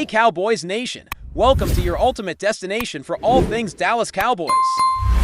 Hey Cowboys Nation, welcome to your ultimate destination for all things Dallas Cowboys.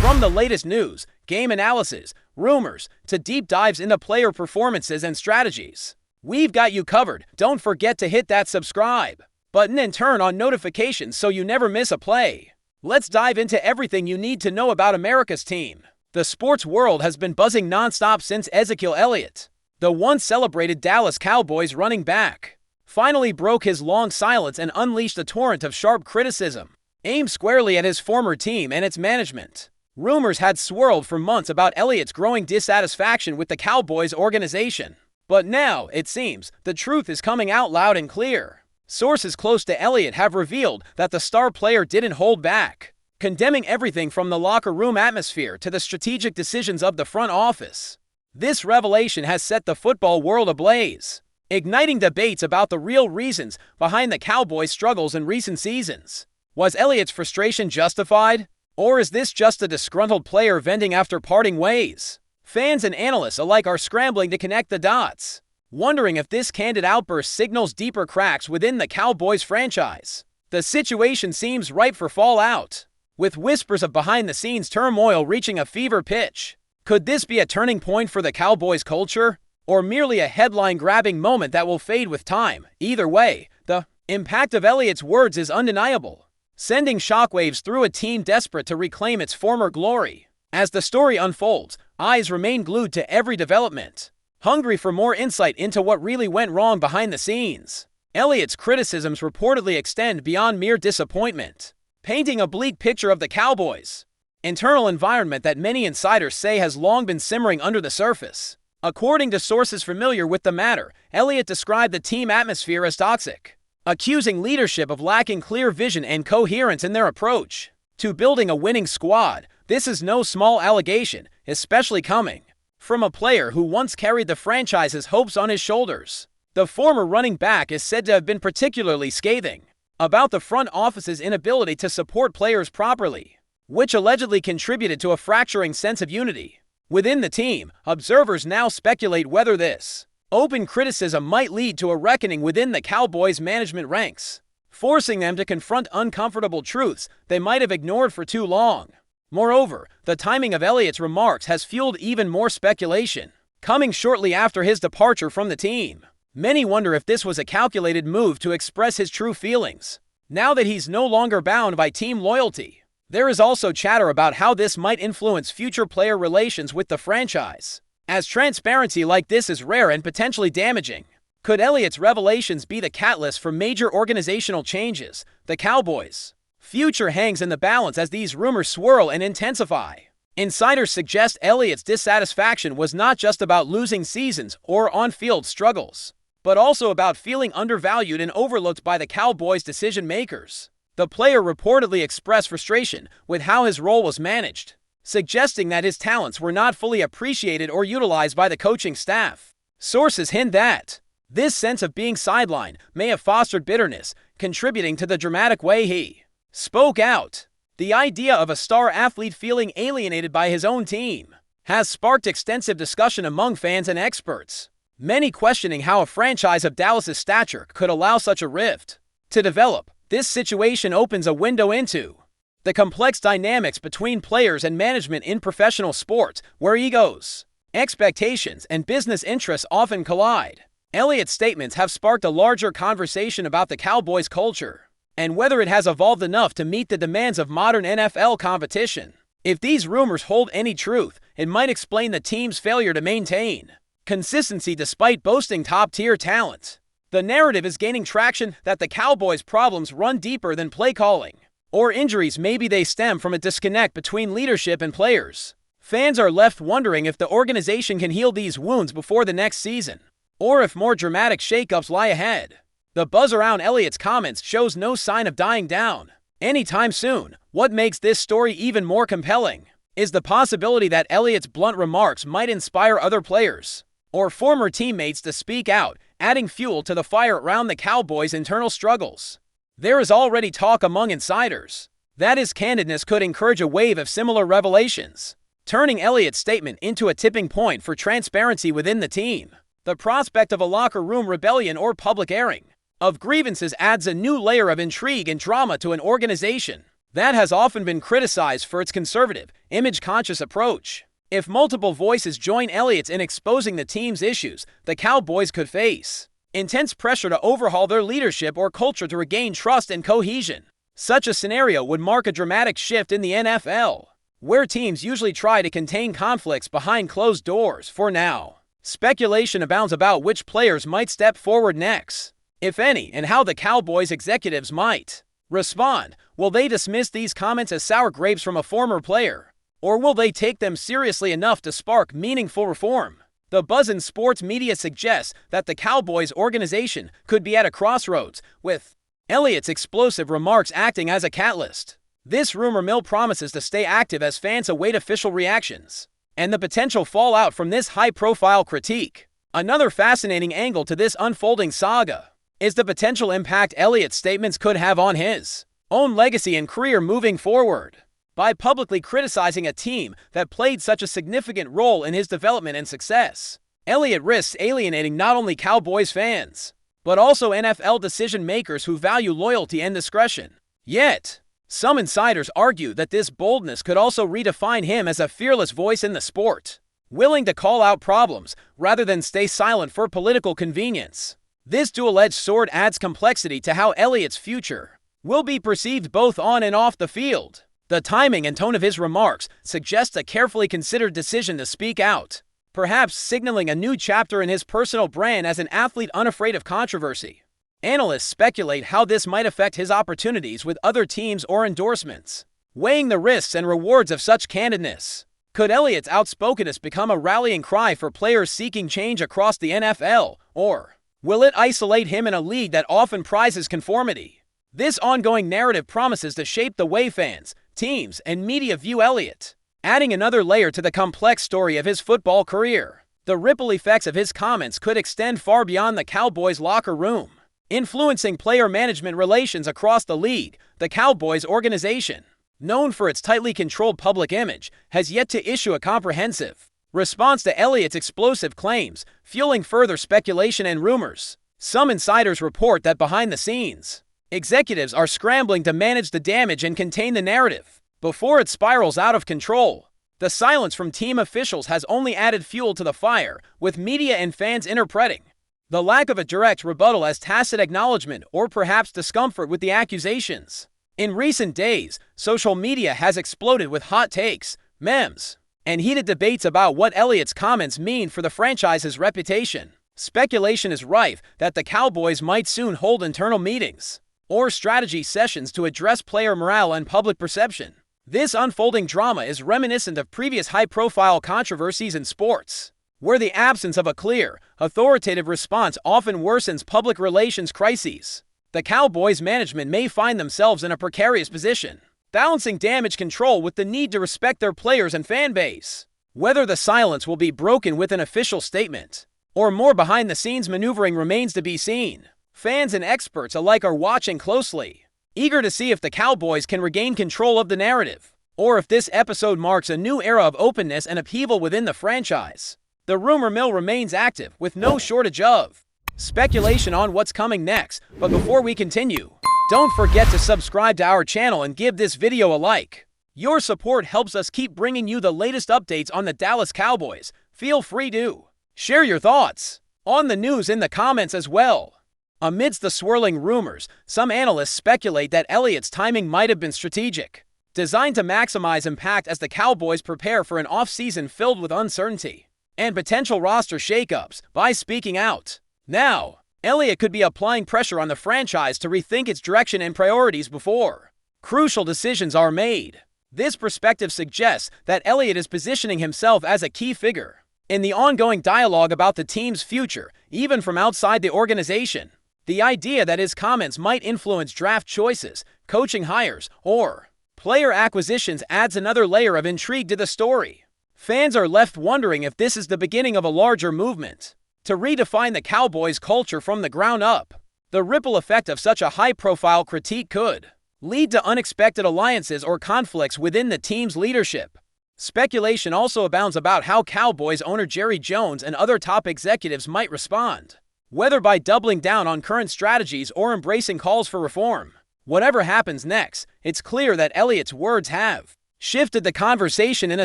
From the latest news, game analysis, rumors, to deep dives into player performances and strategies, we've got you covered. Don't forget to hit that subscribe button and turn on notifications so you never miss a play. Let's dive into everything you need to know about America's team. The sports world has been buzzing nonstop since Ezekiel Elliott, the once celebrated Dallas Cowboys running back, finally broke his long silence and unleashed a torrent of sharp criticism, aimed squarely at his former team and its management. Rumors had swirled for months about Elliott's growing dissatisfaction with the Cowboys organization. But now, it seems, the truth is coming out loud and clear. Sources close to Elliott have revealed that the star player didn't hold back, condemning everything from the locker room atmosphere to the strategic decisions of the front office. This revelation has set the football world ablaze, igniting debates about the real reasons behind the Cowboys' struggles in recent seasons. Was Elliott's frustration justified? Or is this just a disgruntled player venting after parting ways? Fans and analysts alike are scrambling to connect the dots, wondering if this candid outburst signals deeper cracks within the Cowboys franchise. The situation seems ripe for fallout, with whispers of behind-the-scenes turmoil reaching a fever pitch. Could this be a turning point for the Cowboys culture, or merely a headline-grabbing moment that will fade with time? Either way, the impact of Elliott's words is undeniable, sending shockwaves through a team desperate to reclaim its former glory. As the story unfolds, eyes remain glued to every development, hungry for more insight into what really went wrong behind the scenes. Elliott's criticisms reportedly extend beyond mere disappointment, painting a bleak picture of the Cowboys' internal environment that many insiders say has long been simmering under the surface. According to sources familiar with the matter, Elliott described the team atmosphere as toxic, accusing leadership of lacking clear vision and coherence in their approach to building a winning squad. This is no small allegation, especially coming from a player who once carried the franchise's hopes on his shoulders. The former running back is said to have been particularly scathing about the front office's inability to support players properly, which allegedly contributed to a fracturing sense of unity within the team. Observers now speculate whether this open criticism might lead to a reckoning within the Cowboys' management ranks, forcing them to confront uncomfortable truths they might have ignored for too long. Moreover, the timing of Elliott's remarks has fueled even more speculation, coming shortly after his departure from the team. Many wonder if this was a calculated move to express his true feelings, now that he's no longer bound by team loyalty. There is also chatter about how this might influence future player relations with the franchise, as transparency like this is rare and potentially damaging. Could Elliott's revelations be the catalyst for major organizational changes? The Cowboys' future hangs in the balance as these rumors swirl and intensify. Insiders suggest Elliott's dissatisfaction was not just about losing seasons or on-field struggles, but also about feeling undervalued and overlooked by the Cowboys' decision-makers. The player reportedly expressed frustration with how his role was managed, suggesting that his talents were not fully appreciated or utilized by the coaching staff. Sources hint that this sense of being sidelined may have fostered bitterness, contributing to the dramatic way he spoke out. The idea of a star athlete feeling alienated by his own team has sparked extensive discussion among fans and experts, many questioning how a franchise of Dallas's stature could allow such a rift to develop. This situation opens a window into the complex dynamics between players and management in professional sports, where egos, expectations, and business interests often collide. Elliott's statements have sparked a larger conversation about the Cowboys' culture and whether it has evolved enough to meet the demands of modern NFL competition. If these rumors hold any truth, it might explain the team's failure to maintain consistency despite boasting top-tier talent. The narrative is gaining traction that the Cowboys' problems run deeper than play calling or injuries. Maybe they stem from a disconnect between leadership and players. Fans are left wondering if the organization can heal these wounds before the next season, or if more dramatic shakeups lie ahead. The buzz around Elliott's comments shows no sign of dying down anytime soon. What makes this story even more compelling is the possibility that Elliott's blunt remarks might inspire other players or former teammates to speak out, adding fuel to the fire around the Cowboys' internal struggles. There is already talk among insiders that his candidness could encourage a wave of similar revelations, turning Elliott's statement into a tipping point for transparency within the team. The prospect of a locker room rebellion or public airing of grievances adds a new layer of intrigue and drama to an organization that has often been criticized for its conservative, image-conscious approach. If multiple voices join Elliott's in exposing the team's issues, the Cowboys could face intense pressure to overhaul their leadership or culture to regain trust and cohesion. Such a scenario would mark a dramatic shift in the NFL, where teams usually try to contain conflicts behind closed doors. For now, speculation abounds about which players might step forward next, if any, and how the Cowboys executives might respond. Will they dismiss these comments as sour grapes from a former player, or will they take them seriously enough to spark meaningful reform? The buzz in sports media suggests that the Cowboys organization could be at a crossroads, with Elliott's explosive remarks acting as a catalyst. This rumor mill promises to stay active as fans await official reactions and the potential fallout from this high-profile critique. Another fascinating angle to this unfolding saga is the potential impact Elliott's statements could have on his own legacy and career moving forward. By publicly criticizing a team that played such a significant role in his development and success, Elliott risks alienating not only Cowboys fans, but also NFL decision-makers who value loyalty and discretion. Yet, some insiders argue that this boldness could also redefine him as a fearless voice in the sport, willing to call out problems rather than stay silent for political convenience. This dual-edged sword adds complexity to how Elliott's future will be perceived both on and off the field. The timing and tone of his remarks suggest a carefully considered decision to speak out, perhaps signaling a new chapter in his personal brand as an athlete unafraid of controversy. Analysts speculate how this might affect his opportunities with other teams or endorsements, weighing the risks and rewards of such candidness. Could Elliott's outspokenness become a rallying cry for players seeking change across the NFL, or will it isolate him in a league that often prizes conformity? This ongoing narrative promises to shape the way fans, teams, and media view Elliott, adding another layer to the complex story of his football career. The ripple effects of his comments could extend far beyond the Cowboys' locker room, influencing player management relations across the league. The Cowboys organization, known for its tightly controlled public image, has yet to issue a comprehensive response to Elliott's explosive claims, fueling further speculation and rumors. Some insiders report that behind the scenes, executives are scrambling to manage the damage and contain the narrative before it spirals out of control. The silence from team officials has only added fuel to the fire, with media and fans interpreting the lack of a direct rebuttal as tacit acknowledgement or perhaps discomfort with the accusations. In recent days, social media has exploded with hot takes, memes, and heated debates about what Elliott's comments mean for the franchise's reputation. Speculation is rife that the Cowboys might soon hold internal meetings or strategy sessions to address player morale and public perception. This unfolding drama is reminiscent of previous high-profile controversies in sports, where the absence of a clear, authoritative response often worsens public relations crises. The Cowboys' management may find themselves in a precarious position, balancing damage control with the need to respect their players and fan base. Whether the silence will be broken with an official statement or more behind-the-scenes maneuvering remains to be seen. Fans and experts alike are watching closely, eager to see if the Cowboys can regain control of the narrative, or if this episode marks a new era of openness and upheaval within the franchise. The rumor mill remains active, with no shortage of speculation on what's coming next. But before we continue, don't forget to subscribe to our channel and give this video a like. Your support helps us keep bringing you the latest updates on the Dallas Cowboys. Feel free to share your thoughts on the news in the comments as well. Amidst the swirling rumors, some analysts speculate that Elliott's timing might have been strategic, designed to maximize impact as the Cowboys prepare for an offseason filled with uncertainty and potential roster shakeups. By speaking out now, Elliott could be applying pressure on the franchise to rethink its direction and priorities before crucial decisions are made. This perspective suggests that Elliott is positioning himself as a key figure in the ongoing dialogue about the team's future, even from outside the organization. The idea that his comments might influence draft choices, coaching hires, or player acquisitions adds another layer of intrigue to the story. Fans are left wondering if this is the beginning of a larger movement to redefine the Cowboys' culture from the ground up. The ripple effect of such a high-profile critique could lead to unexpected alliances or conflicts within the team's leadership. Speculation also abounds about how Cowboys owner Jerry Jones and other top executives might respond. whether by doubling down on current strategies or embracing calls for reform. Whatever happens next, it's clear that Elliott's words have shifted the conversation in a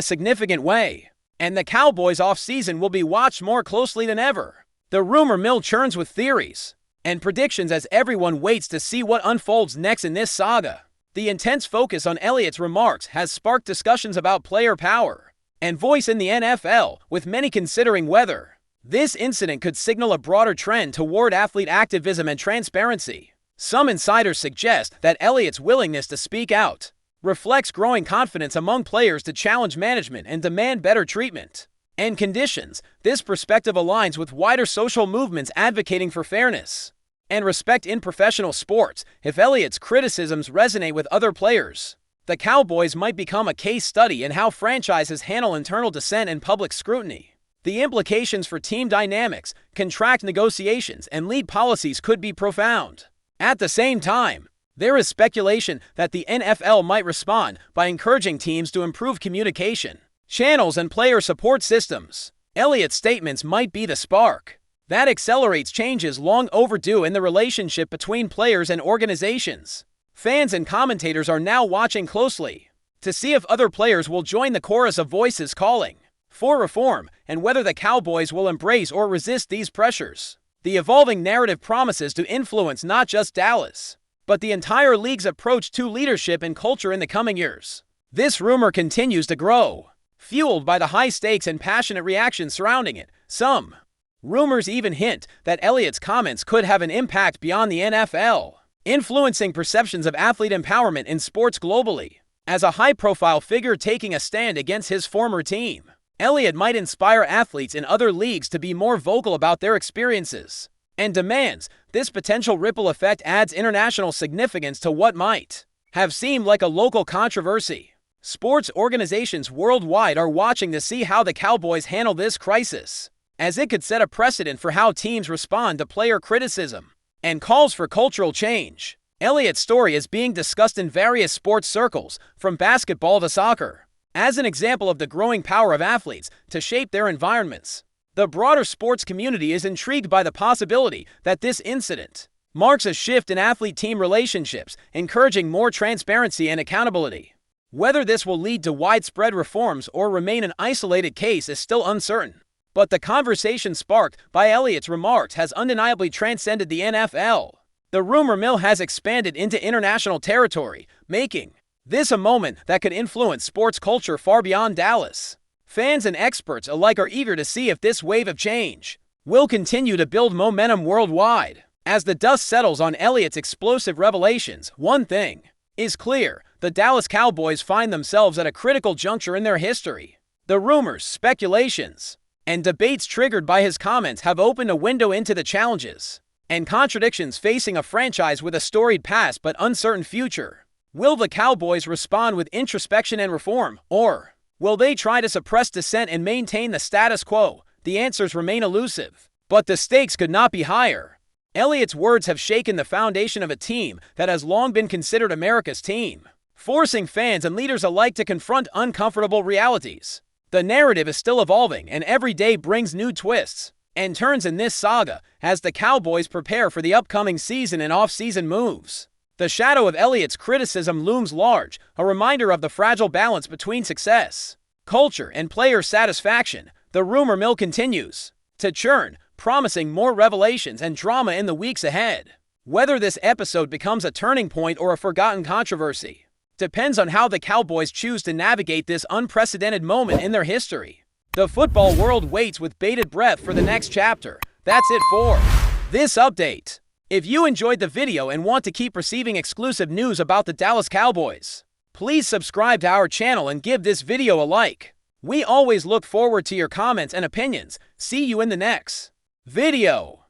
significant way, and the Cowboys' offseason will be watched more closely than ever. The rumor mill churns with theories and predictions as everyone waits to see what unfolds next in this saga. The intense focus on Elliott's remarks has sparked discussions about player power and voice in the NFL, with many considering whether this incident could signal a broader trend toward athlete activism and transparency. Some insiders suggest that Elliott's willingness to speak out reflects growing confidence among players to challenge management and demand better treatment and conditions. This perspective aligns with wider social movements advocating for fairness and respect in professional sports. If Elliott's criticisms resonate with other players, the Cowboys might become a case study in how franchises handle internal dissent and public scrutiny. The implications for team dynamics, contract negotiations, and league policies could be profound. At the same time, there is speculation that the NFL might respond by encouraging teams to improve communication channels and player support systems. Elliott's statements might be the spark that accelerates changes long overdue in the relationship between players and organizations. Fans and commentators are now watching closely to see if other players will join the chorus of voices calling for reform and whether the Cowboys will embrace or resist these pressures. The evolving narrative promises to influence not just Dallas, but the entire league's approach to leadership and culture in the coming years. This rumor continues to grow, fueled by the high stakes and passionate reactions surrounding it. Some rumors even hint that Elliott's comments could have an impact beyond the NFL, influencing perceptions of athlete empowerment in sports globally. As a high-profile figure taking a stand against his former team, Elliott might inspire athletes in other leagues to be more vocal about their experiences and demands. This potential ripple effect adds international significance to what might have seemed like a local controversy. Sports organizations worldwide are watching to see how the Cowboys handle this crisis, as it could set a precedent for how teams respond to player criticism and calls for cultural change. Elliott's story is being discussed in various sports circles, from basketball to soccer, as an example of the growing power of athletes to shape their environments. The broader sports community is intrigued by the possibility that this incident marks a shift in athlete-team relationships, encouraging more transparency and accountability. Whether this will lead to widespread reforms or remain an isolated case is still uncertain. But the conversation sparked by Elliott's remarks has undeniably transcended the NFL. The rumor mill has expanded into international territory, making this a moment that could influence sports culture far beyond Dallas. Fans and experts alike are eager to see if this wave of change will continue to build momentum worldwide. As the dust settles on Elliott's explosive revelations, one thing is clear: the Dallas Cowboys find themselves at a critical juncture in their history. The rumors, speculations, and debates triggered by his comments have opened a window into the challenges and contradictions facing a franchise with a storied past but uncertain future. Will the Cowboys respond with introspection and reform, or will they try to suppress dissent and maintain the status quo? The answers remain elusive, but the stakes could not be higher. Elliott's words have shaken the foundation of a team that has long been considered America's team, forcing fans and leaders alike to confront uncomfortable realities. The narrative is still evolving, and every day brings new twists and turns in this saga as the Cowboys prepare for the upcoming season and off-season moves. The shadow of Elliott's criticism looms large, a reminder of the fragile balance between success, culture, and player satisfaction. The rumor mill continues to churn, promising more revelations and drama in the weeks ahead. Whether this episode becomes a turning point or a forgotten controversy depends on how the Cowboys choose to navigate this unprecedented moment in their history. The football world waits with bated breath for the next chapter. That's it for this update. If you enjoyed the video and want to keep receiving exclusive news about the Dallas Cowboys, please subscribe to our channel and give this video a like. We always look forward to your comments and opinions. See you in the next video.